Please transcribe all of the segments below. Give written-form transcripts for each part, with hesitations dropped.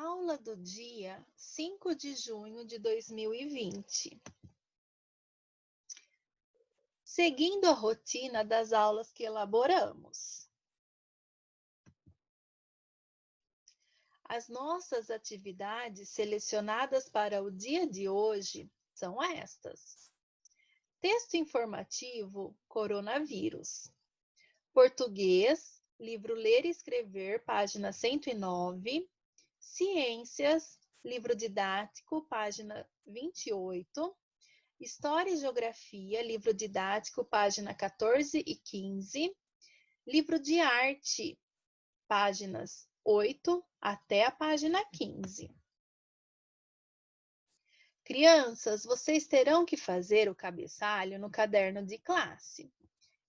Aula do dia 5 de junho de 2020. Seguindo a rotina das aulas que elaboramos. As nossas atividades selecionadas para o dia de hoje são estas: texto informativo, coronavírus. Português, livro Ler e Escrever, página 109. Ciências, livro didático, página 28. História e Geografia, livro didático, página 14 e 15. Livro de arte, páginas 8 até a página 15. Crianças, vocês terão que fazer o cabeçalho no caderno de classe.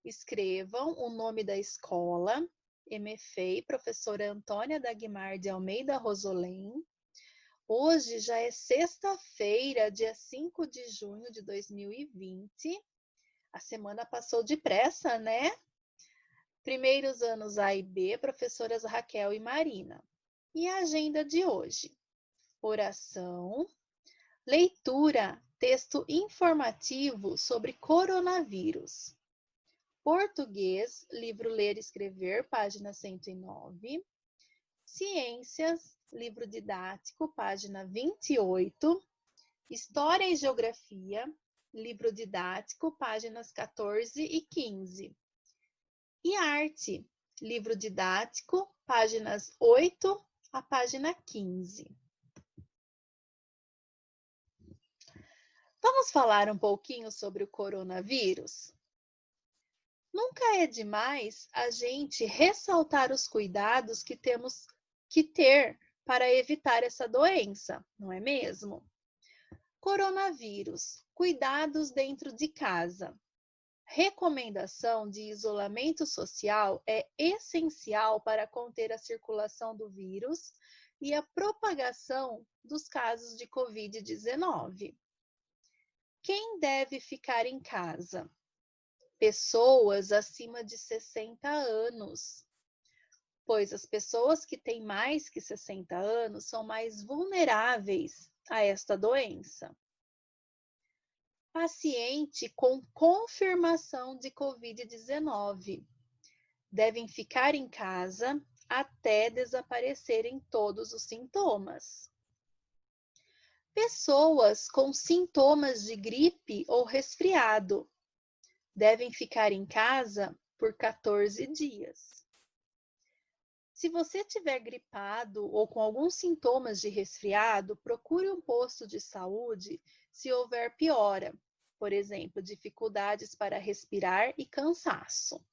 Escrevam o nome da escola, MFEI, professora Antônia Dagmar de Almeida Rosolém. Hoje já é sexta-feira, dia 5 de junho de 2020. A semana passou depressa, né? Primeiros anos A e B, professoras Raquel e Marina. E a agenda de hoje? Oração, leitura, texto informativo sobre coronavírus. Português, livro Ler e Escrever, página 109. Ciências, livro didático, página 28. História e Geografia, livro didático, páginas 14 e 15. E arte, livro didático, páginas 8 a página 15. Vamos falar um pouquinho sobre o coronavírus? Nunca é demais a gente ressaltar os cuidados que temos que ter para evitar essa doença, não é mesmo? Coronavírus, cuidados dentro de casa. Recomendação de isolamento social é essencial para conter a circulação do vírus e a propagação dos casos de Covid-19. Quem deve ficar em casa? Pessoas acima de 60 anos, pois as pessoas que têm mais que 60 anos são mais vulneráveis a esta doença. Paciente com confirmação de Covid-19 devem ficar em casa até desaparecerem todos os sintomas. Pessoas com sintomas de gripe ou resfriado devem ficar em casa por 14 dias. Se você estiver gripado ou com alguns sintomas de resfriado, procure um posto de saúde se houver piora, por exemplo, dificuldades para respirar e cansaço.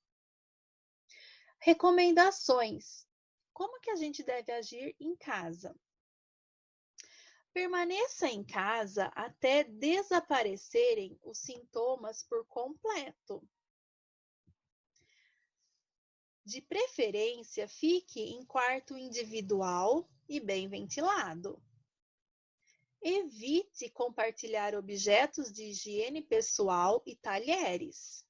Recomendações. Como que a gente deve agir em casa? Permaneça em casa até desaparecerem os sintomas por completo. De preferência, fique em quarto individual e bem ventilado. Evite compartilhar objetos de higiene pessoal e talheres.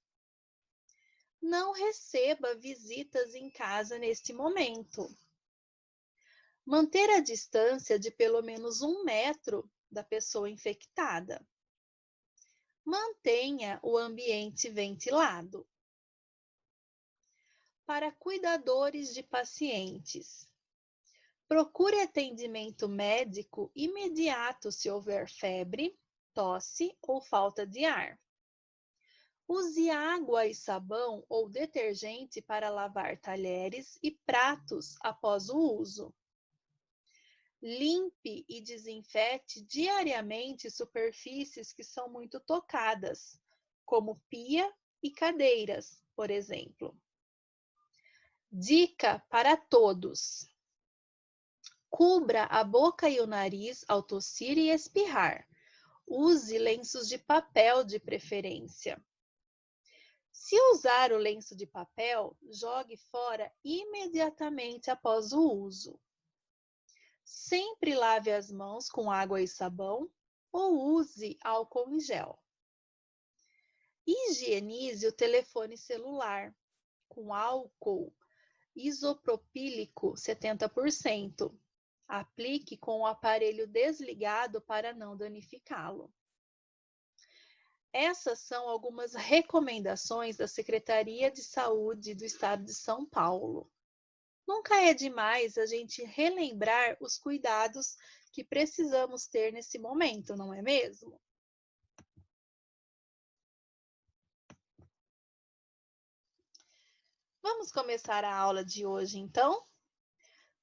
Não receba visitas em casa neste momento. Manter a distância de pelo menos 1 metro da pessoa infectada. Mantenha o ambiente ventilado. Para cuidadores de pacientes, procure atendimento médico imediato se houver febre, tosse ou falta de ar. Use água e sabão ou detergente para lavar talheres e pratos após o uso. Limpe e desinfete diariamente superfícies que são muito tocadas, como pia e cadeiras, por exemplo. Dica para todos: cubra a boca e o nariz ao tossir e espirrar. Use lenços de papel de preferência. Se usar o lenço de papel, jogue fora imediatamente após o uso. Sempre lave as mãos com água e sabão ou use álcool em gel. Higienize o telefone celular com álcool isopropílico 70%. Aplique com o aparelho desligado para não danificá-lo. Essas são algumas recomendações da Secretaria de Saúde do Estado de São Paulo. Nunca é demais a gente relembrar os cuidados que precisamos ter nesse momento, não é mesmo? Vamos começar a aula de hoje, então?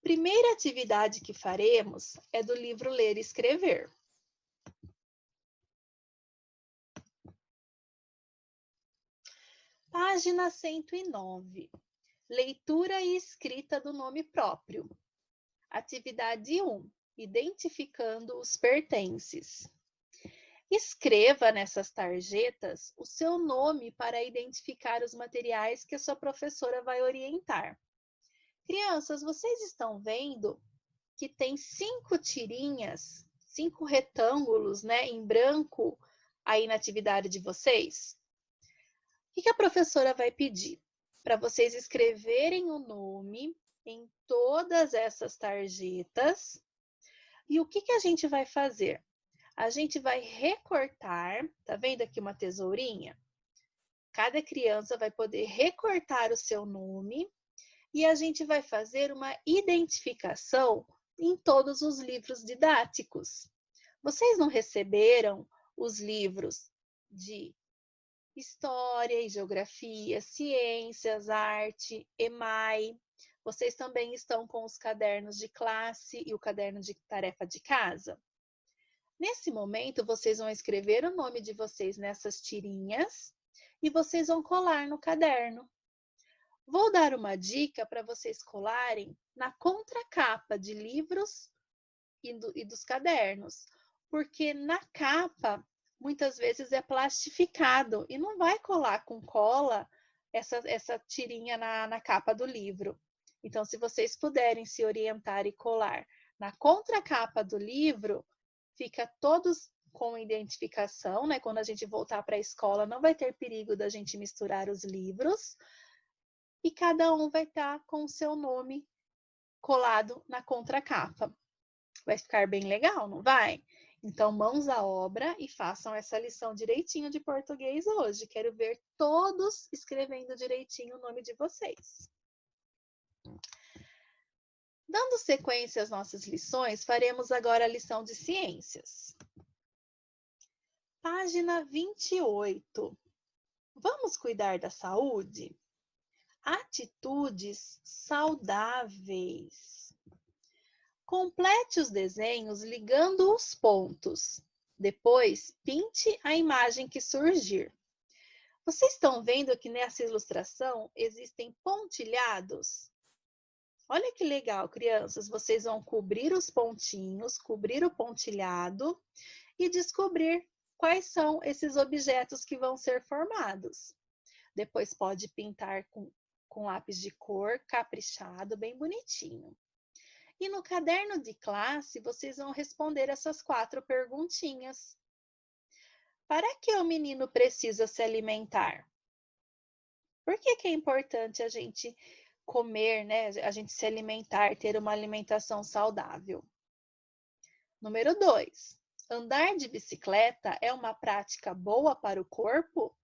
Primeira atividade que faremos é do livro Ler e Escrever. Página 109. Leitura e escrita do nome próprio. Atividade 1. Identificando os pertences. Escreva nessas tarjetas o seu nome para identificar os materiais que a sua professora vai orientar. Crianças, vocês estão vendo que tem 5 tirinhas, 5 retângulos, né, em branco aí na atividade de vocês? O que a professora vai pedir? Para vocês escreverem o nome em todas essas tarjetas. E o que a gente vai fazer? A gente vai recortar, tá vendo aqui uma tesourinha? Cada criança vai poder recortar o seu nome e a gente vai fazer uma identificação em todos os livros didáticos. Vocês não receberam os livros de História e Geografia, Ciências, Arte, EMAI? Vocês também estão com os cadernos de classe e o caderno de tarefa de casa? Nesse momento, vocês vão escrever o nome de vocês nessas tirinhas e vocês vão colar no caderno. Vou dar uma dica para vocês colarem na contracapa de livros e dos cadernos, porque na capa, muitas vezes é plastificado e não vai colar com cola essa tirinha na capa do livro. Então, se vocês puderem se orientar e colar na contracapa do livro, fica todos com identificação, né? Quando a gente voltar para a escola, não vai ter perigo da gente misturar os livros. E cada um vai estar com o seu nome colado na contracapa. Vai ficar bem legal, não vai? Então, mãos à obra e façam essa lição direitinho de português hoje. Quero ver todos escrevendo direitinho o nome de vocês. Dando sequência às nossas lições, faremos agora a lição de ciências. Página 28. Vamos cuidar da saúde? Atitudes saudáveis. Complete os desenhos ligando os pontos. Depois, pinte a imagem que surgir. Vocês estão vendo que nessa ilustração existem pontilhados? Olha que legal, crianças. Vocês vão cobrir os pontinhos, cobrir o pontilhado e descobrir quais são esses objetos que vão ser formados. Depois pode pintar com lápis de cor caprichado, bem bonitinho. E no caderno de classe, vocês vão responder essas 4 perguntinhas. Para que o menino precisa se alimentar? Por que é importante a gente comer, né? A gente se alimentar, ter uma alimentação saudável? Número 2. Andar de bicicleta é uma prática boa para o corpo?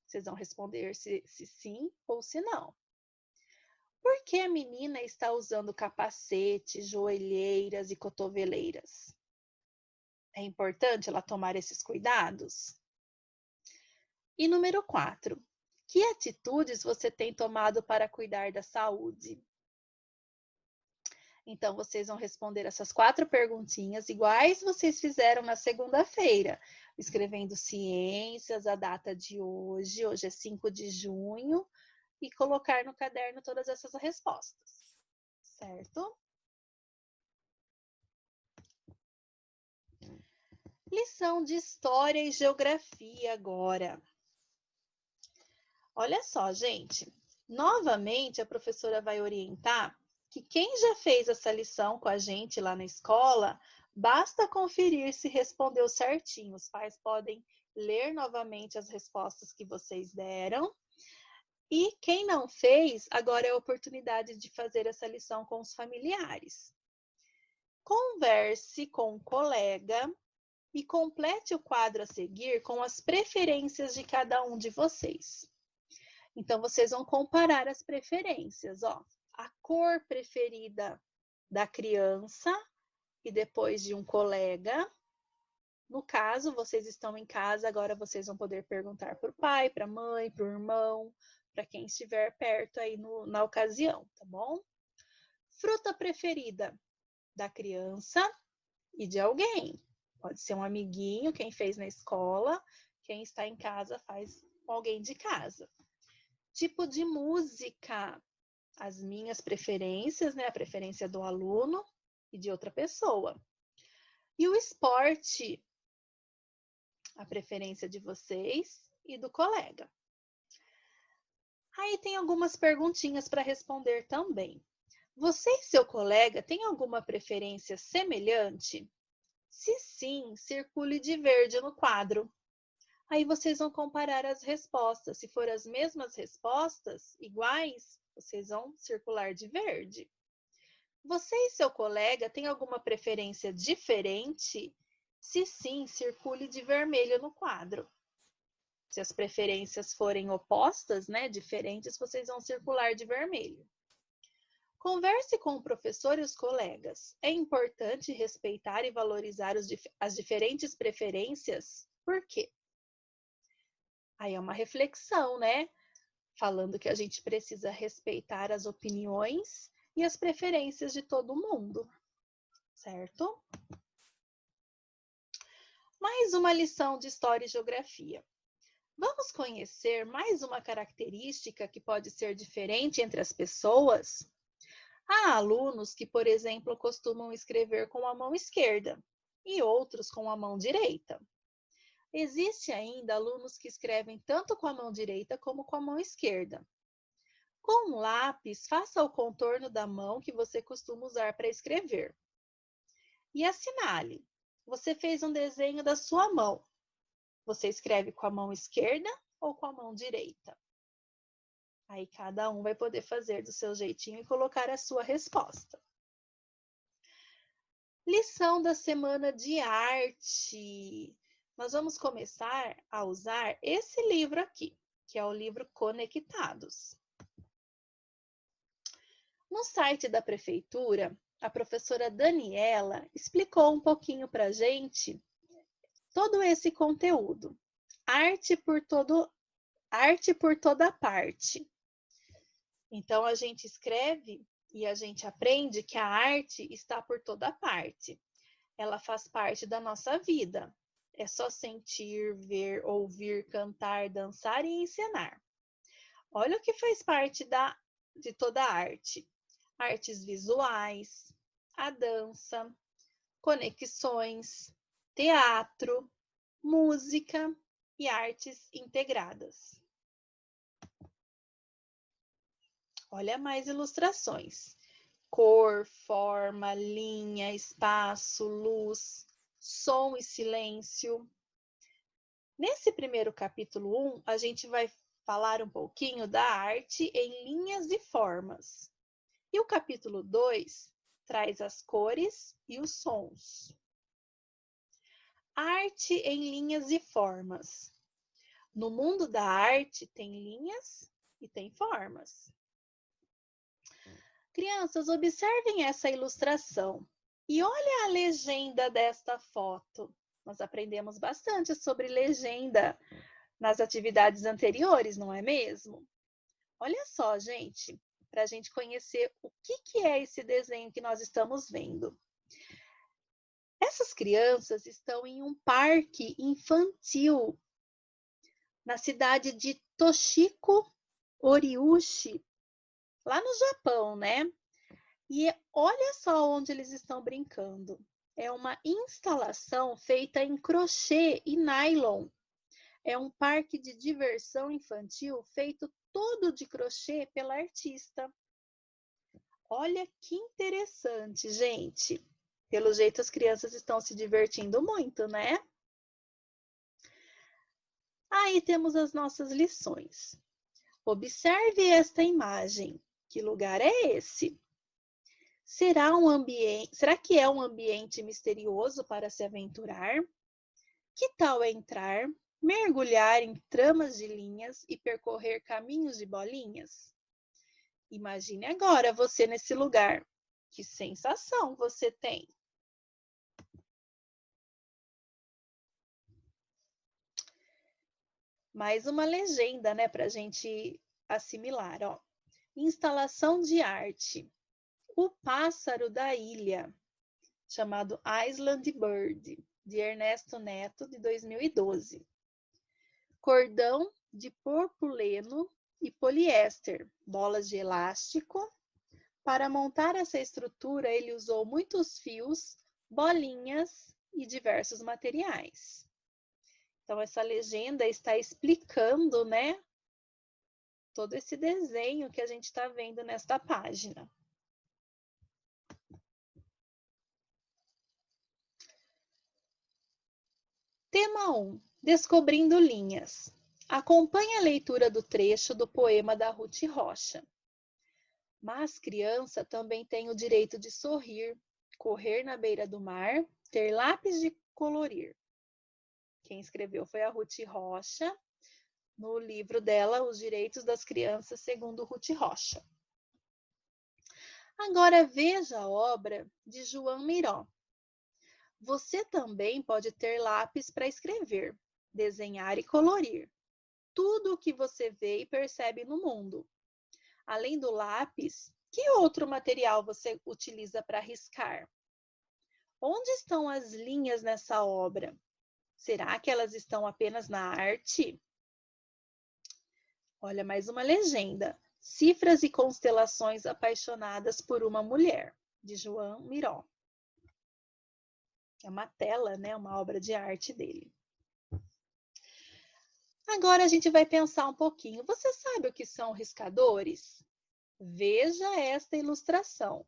Vocês vão responder se sim ou se não. Por que a menina está usando capacete, joelheiras e cotoveleiras? É importante ela tomar esses cuidados? E número 4. Que atitudes você tem tomado para cuidar da saúde? Então, vocês vão responder essas 4 perguntinhas, iguais vocês fizeram na segunda-feira, escrevendo ciências, a data de hoje é 5 de junho, e colocar no caderno todas essas respostas, certo? Lição de História e Geografia agora. Olha só, gente. Novamente, a professora vai orientar que quem já fez essa lição com a gente lá na escola, basta conferir se respondeu certinho. Os pais podem ler novamente as respostas que vocês deram. E quem não fez, agora é a oportunidade de fazer essa lição com os familiares. Converse com o colega e complete o quadro a seguir com as preferências de cada um de vocês. Então, vocês vão comparar as preferências, ó. A cor preferida da criança e depois de um colega. No caso, vocês estão em casa, agora vocês vão poder perguntar para o pai, para a mãe, para o irmão, para quem estiver perto aí na ocasião, tá bom? Fruta preferida da criança e de alguém. Pode ser um amiguinho, quem fez na escola, quem está em casa faz com alguém de casa. Tipo de música, as minhas preferências, né? A preferência do aluno e de outra pessoa. E o esporte, a preferência de vocês e do colega. Aí tem algumas perguntinhas para responder também. Você e seu colega têm alguma preferência semelhante? Se sim, circule de verde no quadro. Aí vocês vão comparar as respostas. Se for as mesmas respostas, iguais, vocês vão circular de verde. Você e seu colega têm alguma preferência diferente? Se sim, circule de vermelho no quadro. Se as preferências forem opostas, né, diferentes, vocês vão circular de vermelho. Converse com o professor e os colegas. É importante respeitar e valorizar as diferentes preferências. Por quê? Aí é uma reflexão, né? Falando que a gente precisa respeitar as opiniões e as preferências de todo mundo, certo? Mais uma lição de História e Geografia. Vamos conhecer mais uma característica que pode ser diferente entre as pessoas? Há alunos que, por exemplo, costumam escrever com a mão esquerda e outros com a mão direita. Existe ainda alunos que escrevem tanto com a mão direita como com a mão esquerda. Com um lápis, faça o contorno da mão que você costuma usar para escrever. E assinale. Você fez um desenho da sua mão. Você escreve com a mão esquerda ou com a mão direita? Aí cada um vai poder fazer do seu jeitinho e colocar a sua resposta. Lição da semana de arte. Nós vamos começar a usar esse livro aqui, que é o livro Conectados. No site da prefeitura, a professora Daniela explicou um pouquinho para a gente todo esse conteúdo. Arte por toda parte. Então, a gente escreve e a gente aprende que a arte está por toda parte. Ela faz parte da nossa vida. É só sentir, ver, ouvir, cantar, dançar e encenar. Olha o que faz parte de toda a arte. Artes visuais, a dança, conexões, teatro, música e artes integradas. Olha mais ilustrações. Cor, forma, linha, espaço, luz, som e silêncio. Nesse primeiro capítulo 1, a gente vai falar um pouquinho da arte em linhas e formas. E o capítulo 2 traz as cores e os sons. Arte em linhas e formas. No mundo da arte tem linhas e tem formas. Crianças, observem essa ilustração e olha a legenda desta foto. Nós aprendemos bastante sobre legenda nas atividades anteriores, não é mesmo? Olha só, gente, para a gente conhecer o que é esse desenho que nós estamos vendo. Essas crianças estão em um parque infantil na cidade de Toshiko Oriushi, lá no Japão, né? E olha só onde eles estão brincando. É uma instalação feita em crochê e nylon. É um parque de diversão infantil feito todo de crochê pela artista. Olha que interessante, gente. Pelo jeito, as crianças estão se divertindo muito, né? Aí temos as nossas lições. Observe esta imagem. Que lugar é esse? Será que é um ambiente misterioso para se aventurar? Que tal entrar, mergulhar em tramas de linhas e percorrer caminhos de bolinhas? Imagine agora você nesse lugar. Que sensação você tem? Mais uma legenda, né, para a gente assimilar, ó. Instalação de arte. O pássaro da ilha, chamado Island Bird, de Ernesto Neto, de 2012. Cordão de propileno e poliéster, bolas de elástico. Para montar essa estrutura, ele usou muitos fios, bolinhas e diversos materiais. Então, essa legenda está explicando, né, todo esse desenho que a gente está vendo nesta página. Tema 1. Descobrindo linhas. Acompanhe a leitura do trecho do poema da Ruth Rocha. Mas criança também tem o direito de sorrir, correr na beira do mar, ter lápis de colorir. Quem escreveu foi a Ruth Rocha, no livro dela, Os Direitos das Crianças, segundo Ruth Rocha. Agora veja a obra de João Miró. Você também pode ter lápis para escrever, desenhar e colorir. Tudo o que você vê e percebe no mundo. Além do lápis, que outro material você utiliza para riscar? Onde estão as linhas nessa obra? Será que elas estão apenas na arte? Olha, mais uma legenda. Cifras e constelações apaixonadas por uma mulher, de João Miró. É uma tela, né? Uma obra de arte dele. Agora a gente vai pensar um pouquinho. Você sabe o que são riscadores? Veja esta ilustração.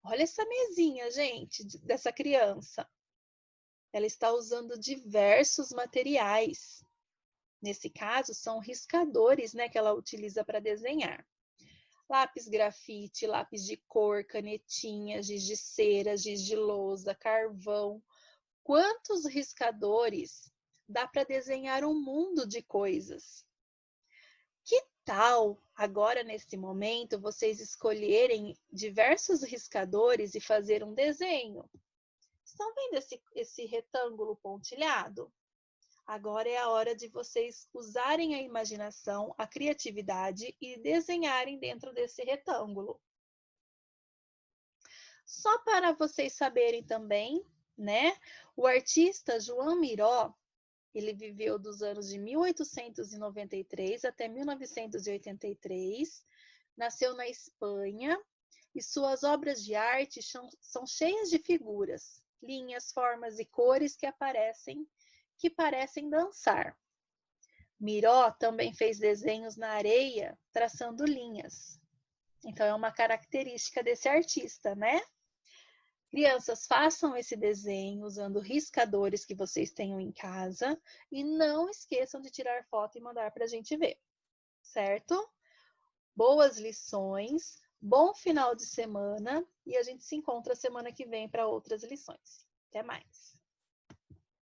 Olha essa mesinha, gente, dessa criança. Ela está usando diversos materiais. Nesse caso, são riscadores, né, que ela utiliza para desenhar. Lápis grafite, lápis de cor, canetinha, giz de cera, giz de lousa, carvão. Quantos riscadores dá para desenhar um mundo de coisas? Que tal, agora nesse momento, vocês escolherem diversos riscadores e fazer um desenho? Estão vendo esse retângulo pontilhado? Agora é a hora de vocês usarem a imaginação, a criatividade e desenharem dentro desse retângulo. Só para vocês saberem também, né? O artista João Miró, ele viveu dos anos de 1893 até 1983, nasceu na Espanha e suas obras de arte são cheias de figuras, linhas, formas e cores que parecem dançar. Miró também fez desenhos na areia, traçando linhas. Então, é uma característica desse artista, né? Crianças, façam esse desenho usando riscadores que vocês tenham em casa e não esqueçam de tirar foto e mandar para a gente ver, certo? Boas lições, bom final de semana e a gente se encontra semana que vem para outras lições. Até mais!